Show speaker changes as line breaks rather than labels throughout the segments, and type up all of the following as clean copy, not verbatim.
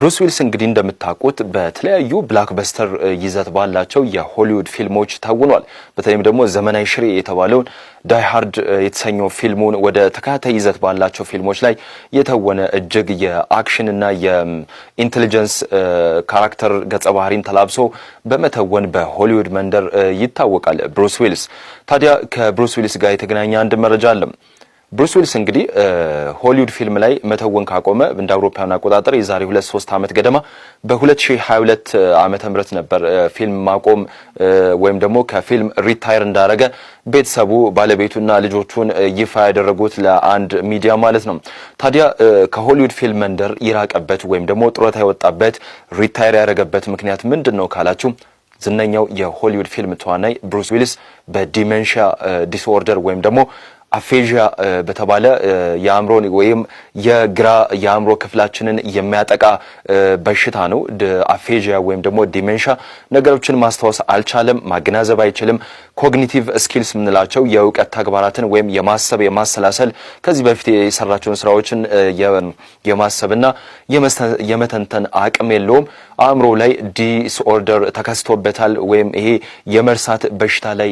ብሩስ ዊልስ እንግዲህ እንደምታውቁት በተለያዩ ብላክበስተር ይዘት ባላቸው የሆሊውድ ፊልሞች ተውኗል። በተለይም ደግሞ ዘመናዊ ሽሬ የተባለውን ዳይ ሃርድ የተሰኘው ፊልሙን ወደ ተከታታይ ይዘት ባላቸው ፊልሞች ላይ የተወነ እጅግ የአክሽን እና የኢንተለጀንስ ካራክተር ገጸ ባህሪን ተላብሶ በመተወን በሆሊውድ መንደር ይታወቃል ብሩስ ዊልስ። ታዲያ ከብሩስ ዊልስ ጋር የተገናኘ አንድ መረጃ አለ። ብሩስ ዊልስ እንግዲህ ሆሊውድ ፊልም ላይ መተወን ካቆመ እንደ አውሮፓውያን አቆጣጠር የዛሬ 2-3 ዓመት ገደማ በ2022 ዓመተ ምህረት ነበር ፊልም ማቆም ወይም ደግሞ ከፊልም ሪታየር እንዳረገ ቤተሰቡ ባለቤቱና ልጆቹን ይፋ ያደረጉት ለአንድ ሚዲያ ማለት ነው። ታዲያ ከሆሊውድ ፊልም መንደር ይራቀበት ወይም ደግሞ ጡረታ የወጣበት ሪታየር ያደረገበት ምክንያት ምንድነው ካላችሁ ዝነኛው የሆሊውድ ፊልም ተዋናይ ብሩስ ዊልስ በዲሜንሺያ ዲስኦርደር ወይም ደግሞ አፌዥያ በተባለ የአእምሮን ወይም የግራ የአእምሮ ክፍላችንን የሚያጠቃ በሽታ ነው። አፌዥያ ወይም ደግሞ ዲሜንሺያ ነገሮችን ማስታወስ አልቻለም፣ ማገናዘብ አይችልም። ኮግኒቲቭ ስኪልስ ምንላቸው የእውቀት ተግባራትን ወይም የማሰብ የማሰላሰል ከዚህ በፊት የሰራቸውን ስራዎችን የማሰብና የመተንተን አቅም የለውም። አእምሮ ላይ ዲስኦርደር ተከስቶበታል ወይም ይሄ የመርሳት በሽታ ላይ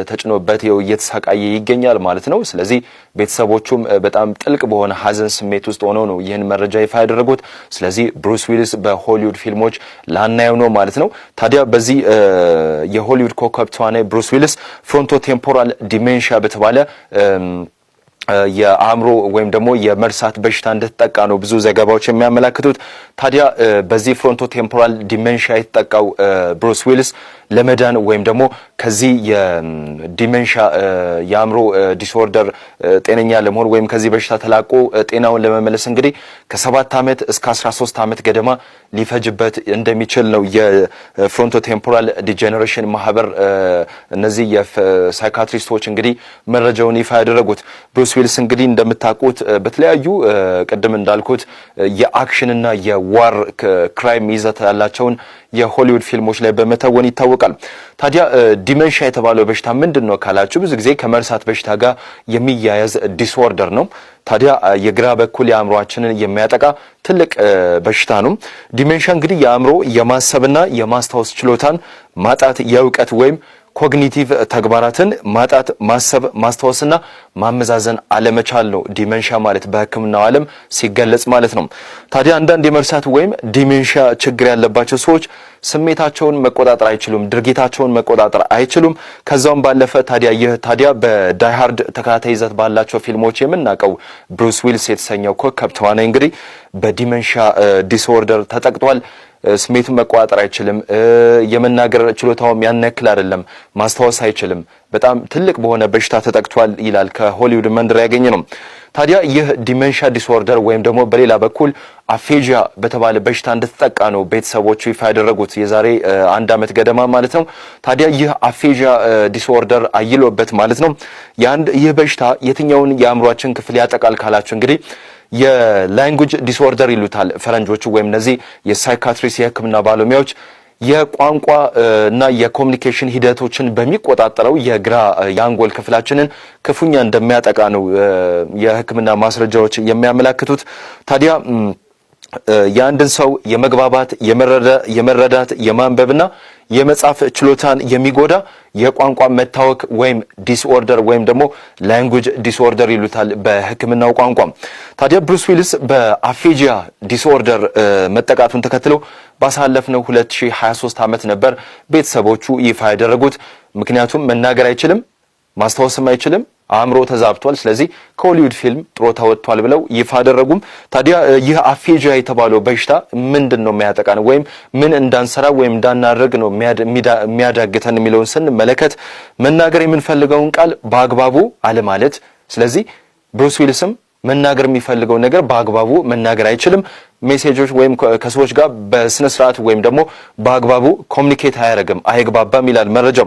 ተጭኖበት እየተሰቃየ ይገኛል ማለት ነው። ስለዚህ ቤተሰቦቹም በጣም ጥልቅ በሆነ ሀዘን ስሜት ውስጥ ሆነው ነው ይህን መረጃ ይፋ ያደረጉት። ስለዚህ ብሩስ ዊልስ በሆሊውድ ፊልሞች ላናየው ነው ማለት ነው። ታዲያ በዚህ የሆሊውድ ኮከብ ተዋናይ ብሩስ ዊልስ ፍሮንቶቴምፖራል ዲሜንሺያ በተባለ የአእምሮ ወይም ደግሞ የመርሳት በሽታ እንደተጠቃ ነው ብዙ ዘገባዎች የሚያመለክቱት። ታዲያ በዚህ ፍሮንቶቴምፖራል ዲሜንሺያ የተጠቃው ብሩስ ዊልስ ለመዳን ወይም ደግሞ ከዚህ የዲሜንሺያ የአእምሮ ዲስኦርደር ጤነኛ ለመሆን ወይም ከዚህ በሽታ ተላቆ ጤናውን ለመመለስ እንግዲህ ከ7 ዓመት እስከ 13 ዓመት ገደማ ሊፈጅበት እንደሚችል ነው የፍሮንቶቴምፖራል ዲጀነሬሽን ማህበር እነዚህ የሳይካትሪስቶች እንግዲህ መረጃውን ይፋ ያደረጉት። ብሩስ ዊልስ እንግዲህ እንደምታውቁት በተለያዩ ቅድም እንዳልኩት የአክሽንና የዋር ክራይም ይዘት ያላቸውን የሆሊውድ ፊልሞች ላይ በመተወን ይታወቃል። ታዲያ ዲሜንሺያ የተባለው በሽታ ምንድነው ካላችሁ ብዙ ጊዜ ከመርሳት በሽታ ጋር የሚያያዝ ዲስኦርደር ነው። ታዲያ የግራ በኩል የአእምሮአችንን የሚያጠቃ ትልቅ በሽታ ነው። ዲሜንሺያ እንግዲህ የአእምሮ የማሰብና የማስታወስ ችሎታን ማጣት የእውቀት ወይም ኮግኒቲቭ ተግባራትን ማጣት ማሰብ ማስታወስና ማመዛዘን አለመቻል ነው ዲሜንሺያ ማለት በሕክምናው ዓለም ሲገለጽ ማለት ነው። ታዲያ አንዳንድ የመርሳት ወይም ዲሜንሺያ ችግር ያለባቸው ሰዎች ስሜታቸውን መቆጣጠር አይችሉም፣ ድርጊታቸውን መቆጣጠር አይችሉም። ከዛውም ባለፈ ታዲያ በዳይ ሃርድ ተከታታይ ይዘት ባላቸው ፊልሞች የምናውቀው ብሩስ ዊልስ የተሰኘው ኮከብ ተዋናይ እንግዲህ በዲሜንሺያ ዲስኦርደር ተጠቅቷል። ስሜቱን መቆጣጠር አይችልም፣ የመናገር ችሎታውም ያን ያክል አይደለም፣ ማስታወስ አይችልም። በጣም ትልቅ በሆነ በሽታ ተጠቅቷል ይላል ከሆሊውድ መንደር ያገኘ ነው። ታዲያ ይህ ዲሜንሺያ ዲስኦርደር ወይም ደግሞ በሌላ በኩል አፌዥያ በተባለ በሽታ እንደተጠቃ ነው ቤተሰቦቹ ይፋ ያደረጉት የዛሬ 1 ዓመት ገደማ ማለት ነው። ታዲያ ይህ አፌዥያ ዲስኦርደር አይሎበት ማለት ነው ይህ በሽታ የትኛውን የአእምሯችን ክፍል ያጠቃል ካላችሁ እንግዲህ የላንጉዌጅ ዲስኦርደር ይሉታል ፈረንጆቹ ወይም እነዚህ የሳይካትሪስት የሕክምና ባለሙያዎች የቋንቋ እና የኮሙኒኬሽን ሂደቶችን በሚቆጣጠረው የግራ የአንጎል ክፍላችንን ክፉኛ እንደሚያጠቃ ነው የሕክምና ማስረጃዎች የሚያመለክቱት። ታዲያ የአንድን ሰው የመግባባት የመረዳት የማንበብና የመጻፍ ችሎታን የሚጎዳ የቋንቋ መታወክ ወይም ዲስኦርደር ወይም ደግሞ ላንጉዌጅ ዲስኦርደር ይሉታል በሕክምናው ቋንቋ። ታዲያ ብሩስ ዊልስ በአፌዥያ ዲስኦርደር መጠቃቱን ተከትሎ ባሳለፍነው 2023 ዓመት ነበር ቤተሰቦቹ ይፋ ያደረጉት። ምክንያቱም መናገር አይችልም፣ ማስታወስም አይችልም፣ አእምሮ ተዛብቷል። ስለዚህ ከሆሊውድ ፊልም ጡረታ ወጥቷል ብለው ይፋ አደረጉም። ታዲያ ይህ አፌዥያ የተባለው በሽታ ምንድነው የሚያጠቃን ወይም ምን እንዳንሰራ ወይም እንዳናደርግ ነው የሚያዳግተን የሚለውን ስንመለከት መናገር የምንፈልገውን ቃል በአግባቡ አለማለት። ስለዚህ ብሩስ ዊልስም መናገር የሚፈልገው ነገር በአግባቡ መናገር አይችልም። ሜሴጆች ወይም ከሰዎች ጋር በስነ ስርዓት ወይም ደግሞ በአግባቡ ኮሙኒኬት አያደርግም፣ አይግባባም ይላል መረጃው።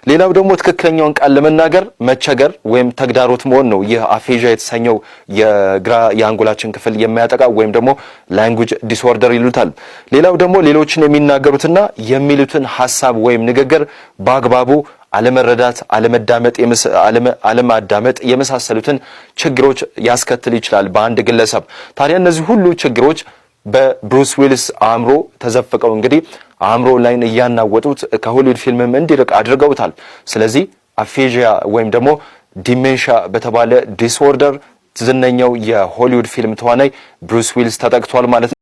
ሌላው ደግሞ ትክክለኛውን ቃል ለመናገር መቸገር ወይም ተግዳሮት መሆን ነው ይህ አፌዥያ የተሰኘው የግራ የአንጎላችን ክፍል የሚያጠቃ ወይም ደግሞ ላንጉዌጅ ዲስኦርደር ይሉታል። ሌላው ደግሞ ሌሎችን የሚናገሩትና የሚሉትን ሐሳብ ወይም ንግግር በአግባቡ አለመረዳት፣ አለማዳመጥ የመሳሰሉትን ችግሮች ያስከትል ይችላል በአንድ ግለሰብ። ታዲያ እነዚህ ሁሉ ችግሮች በብሩስ ዊልስ አእምሮ ተዘፍቀው እንግዲህ አእምሮ ላይ እያናወጡት ከሆሊውድ ፊልምም እንዲርቅ አድርገውታል። ስለዚህ አፌዥያ ወይም ደግሞ ዲሜንሺያ በተባለ ዲስኦርደር ዝነኛው የሆሊውድ ፊልም ተዋናይ ብሩስ ዊልስ ተጠቅቷል ማለት ነው።